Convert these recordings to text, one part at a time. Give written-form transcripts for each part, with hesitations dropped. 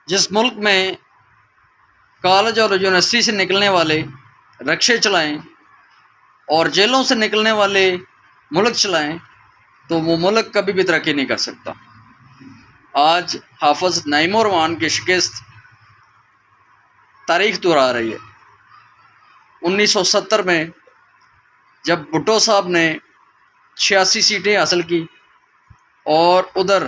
جس ملک میں کالج اور یونیورسٹی سے نکلنے والے رکشے چلائیں اور جیلوں سے نکلنے والے ملک چلائیں تو وہ ملک کبھی بھی ترقی نہیں کر سکتا۔ آج حافظ نعیم الرحمن کی شکست تاریخ دہرا رہی ہے۔ 1970 میں جب بھٹو صاحب نے 86 سیٹیں حاصل کی اور ادھر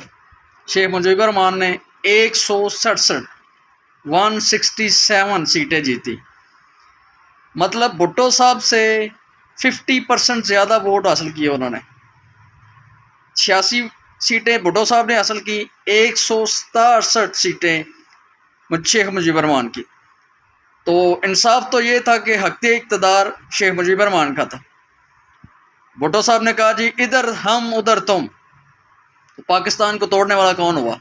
شیخ مجیب الرحمان نے 167 سیٹیں جیتی، مطلب بھٹو صاحب سے 50% زیادہ ووٹ حاصل کیے انہوں نے۔ 86 سیٹیں بھٹو صاحب نے حاصل کی، 167 سیٹیں شیخ مجیب الرحمان کی۔ تو انصاف تو یہ تھا کہ حق اقتدار شیخ مجیب الرحمان کا تھا۔ بھٹو صاحب نے کہا جی ادھر ہم ادھر تم، تو پاکستان کو توڑنے والا کون ہوا؟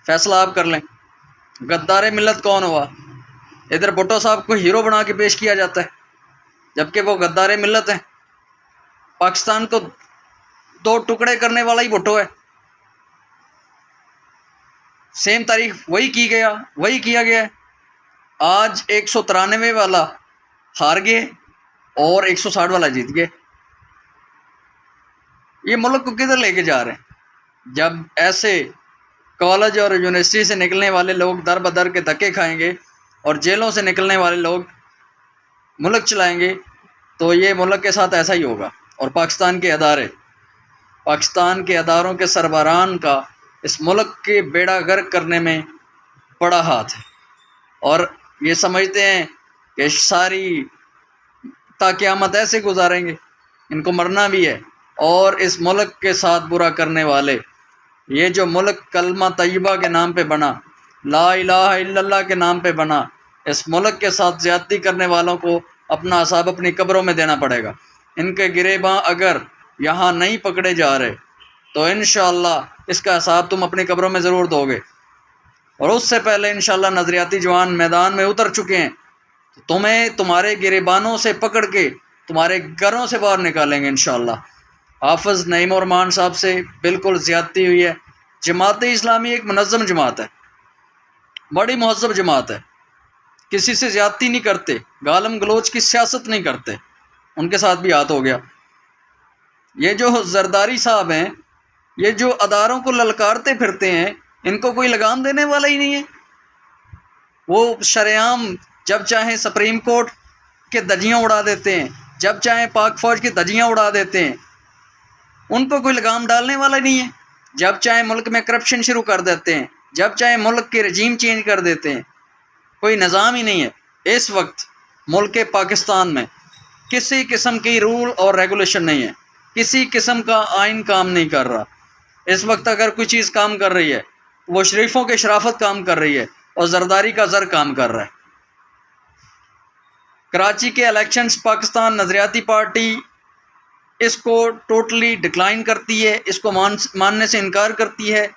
فیصلہ آپ کر لیں۔ غدار ملت کون ہوا؟ ادھر بھٹو صاحب کو ہیرو بنا کے پیش کیا جاتا ہے جبکہ وہ غدار ملت ہیں۔ پاکستان کو دو ٹکڑے کرنے والا ہی بھٹو ہے۔ سیم تاریخ وہی کیا گیا ہے۔ آج 193 والا ہار گئے اور 160 والا جیت گئے۔ یہ ملک کو کدھر لے کے جا رہے ہیں؟ جب ایسے کالج اور یونیورسٹی سے نکلنے والے لوگ در بدر کے دھکے کھائیں گے اور جیلوں سے نکلنے والے لوگ ملک چلائیں گے تو یہ ملک کے ساتھ ایسا ہی ہوگا۔ اور پاکستان کے اداروں کے سربراہان کا اس ملک کے بیڑا غرق کرنے میں بڑا ہاتھ ہے، اور یہ سمجھتے ہیں کہ ساری تا قیامت ایسے گزاریں گے، ان کو مرنا بھی ہے۔ اور اس ملک کے ساتھ برا کرنے والے، یہ جو ملک کلمہ طیبہ کے نام پہ بنا، لا الہ الا اللہ کے نام پہ بنا، اس ملک کے ساتھ زیادتی کرنے والوں کو اپنا حساب اپنی قبروں میں دینا پڑے گا۔ ان کے گریباں اگر یہاں نہیں پکڑے جا رہے تو انشاءاللہ اس کا حساب تم اپنی قبروں میں ضرور دو گے، اور اس سے پہلے انشاءاللہ نظریاتی جوان میدان میں اتر چکے ہیں، تو تمہیں تمہارے گریبانوں سے پکڑ کے تمہارے گھروں سے باہر نکالیں گے انشاءاللہ۔ حافظ نعیم الرحمن صاحب سے بالکل زیادتی ہوئی ہے۔ جماعت اسلامی ایک منظم جماعت ہے، بڑی مہذب جماعت ہے، کسی سے زیادتی نہیں کرتے، گالم گلوچ کی سیاست نہیں کرتے، ان کے ساتھ بھی ہاتھ ہو گیا۔ یہ جو زرداری صاحب ہیں، یہ جو اداروں کو للکارتے پھرتے ہیں، ان کو کوئی لگام دینے والا ہی نہیں ہے۔ وہ شریعام جب چاہیں سپریم کورٹ کے دھجیاں اڑا دیتے ہیں، جب چاہیں پاک فوج کی دھجیاں اڑا دیتے ہیں، ان کو کوئی لگام ڈالنے والا نہیں ہے۔ جب چاہیں ملک میں کرپشن شروع کر دیتے ہیں، جب چاہیں ملک کے رجیم چینج کر دیتے ہیں، کوئی نظام ہی نہیں ہے۔ اس وقت ملک پاکستان میں کسی قسم کی رول اور ریگولیشن نہیں ہے، کسی قسم کا آئین کام نہیں کر رہا۔ اس وقت اگر کوئی چیز کام کر رہی ہے وہ شریفوں کے شرافت کام کر رہی ہے اور زرداری کا زر کام کر رہا ہے۔ کراچی کے الیکشنز پاکستان نظریاتی پارٹی اس کو ٹوٹلی ڈکلائن کرتی ہے، اس کو ماننے سے انکار کرتی ہے۔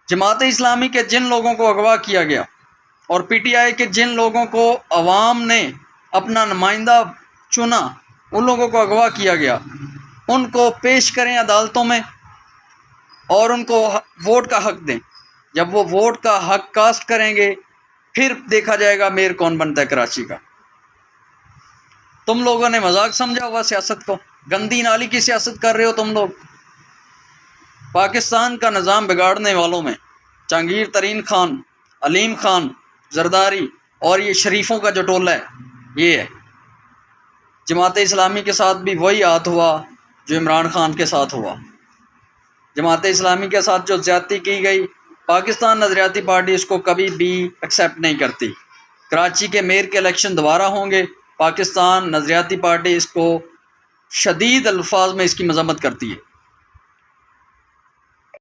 جماعت اسلامی کے جن لوگوں کو اغوا کیا گیا اور پی ٹی آئی کے جن لوگوں کو عوام نے اپنا نمائندہ چنا، ان لوگوں کو اغوا کیا گیا، ان کو پیش کریں عدالتوں میں اور ان کو ووٹ کا حق دیں۔ جب وہ ووٹ کا حق کاسٹ کریں گے پھر دیکھا جائے گا میئر کون بنتا ہے کراچی کا۔ تم لوگوں نے مذاق سمجھا ہوا سیاست کو، گندی نالی کی سیاست کر رہے ہو تم لوگ۔ پاکستان کا نظام بگاڑنے والوں میں جہانگیر ترین خان، علیم خان، زرداری اور یہ شریفوں کا جو ٹولہ ہے یہ ہے۔ جماعت اسلامی کے ساتھ بھی وہی ہاتھ ہوا جو عمران خان کے ساتھ ہوا۔ جماعت اسلامی کے ساتھ جو زیادتی کی گئی، پاکستان نظریاتی پارٹی اس کو کبھی بھی ایکسیپٹ نہیں کرتی۔ کراچی کے میئر کے الیکشن دوبارہ ہوں گے، پاکستان نظریاتی پارٹی اس کو شدید الفاظ میں اس کی مذمت کرتی ہے۔